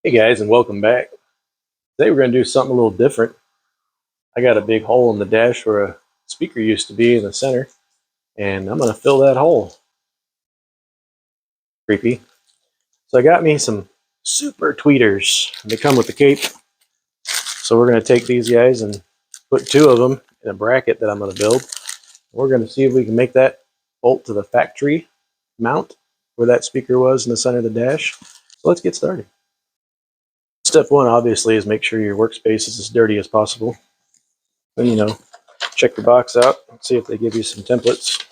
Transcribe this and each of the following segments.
Hey guys, and welcome back. Today we're going to do something a little different. I got a big hole in the dash where a speaker used to be in the center, and I'm going to fill that hole. Creepy. So I got me some super tweeters. They come with the cape. So we're going to take these guys and put two of them in a bracket that I'm going to build. We're going to see if we can make that bolt to the factory mount where that speaker was in the center of the dash. So let's get started. Step one, obviously, is make sure your workspace is as dirty as possible. Then, check your box out and see if they give you some templates.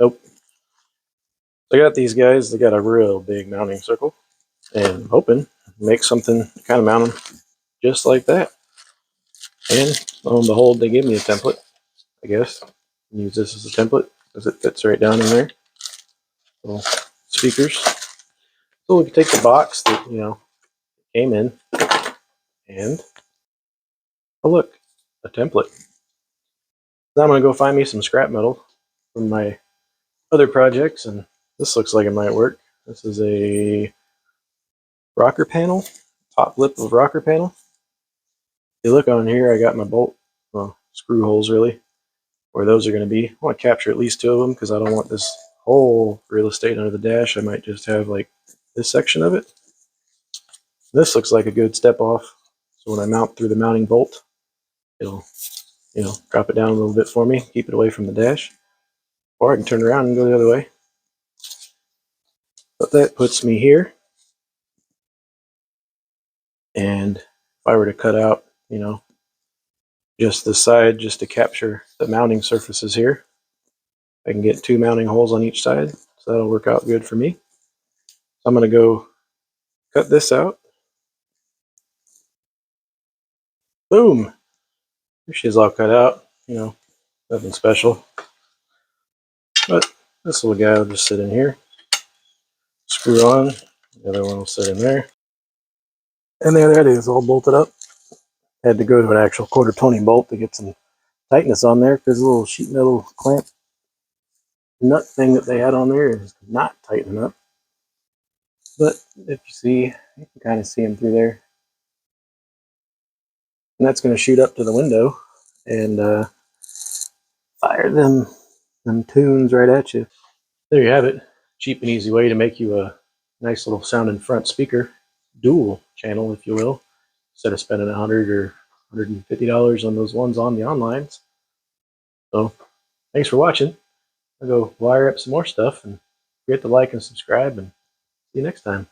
Nope. I got these guys. They got a real big mounting circle, and I'm hoping to make something to kind of mount them just like that. And lo and behold, they give me a template. I guess use this as a template because it fits right down in there. Little speakers. So we can take the box that came in, and oh look, a template. Now I'm gonna go find me some scrap metal from my other projects, and this looks like it might work. This is a rocker panel, top lip of rocker panel. If you look on here, I got my bolt, screw holes really, where those are going to be. I want to capture at least two of them because I don't want this whole real estate under the dash. I might just have like this section of it. This looks like a good step off. So when I mount through the mounting bolt, it'll, drop it down a little bit for me, keep it away from the dash. Or I can turn around and go the other way. But that puts me here. And if I were to cut out, just the side just to capture the mounting surfaces here, I can get two mounting holes on each side. So that'll work out good for me. So I'm going to go cut this out. Boom. Here she is all cut out. Nothing special. But this little guy will just sit in here. Screw on. The other one will sit in there. And there that is, all bolted up. Had to go to an actual 1/4 bolt to get some tightness on there because the little sheet metal clamp nut thing that they had on there is not tightening up. But if you see, you can kind of see them through there. And that's going to shoot up to the window and fire them tunes right at you. There you have it. Cheap and easy way to make you a nice little sounding front speaker, dual channel, if you will, instead of spending $100 or $150 on those ones on the onlines. So, thanks for watching. I'll go wire up some more stuff, and forget to like and subscribe, and see you next time.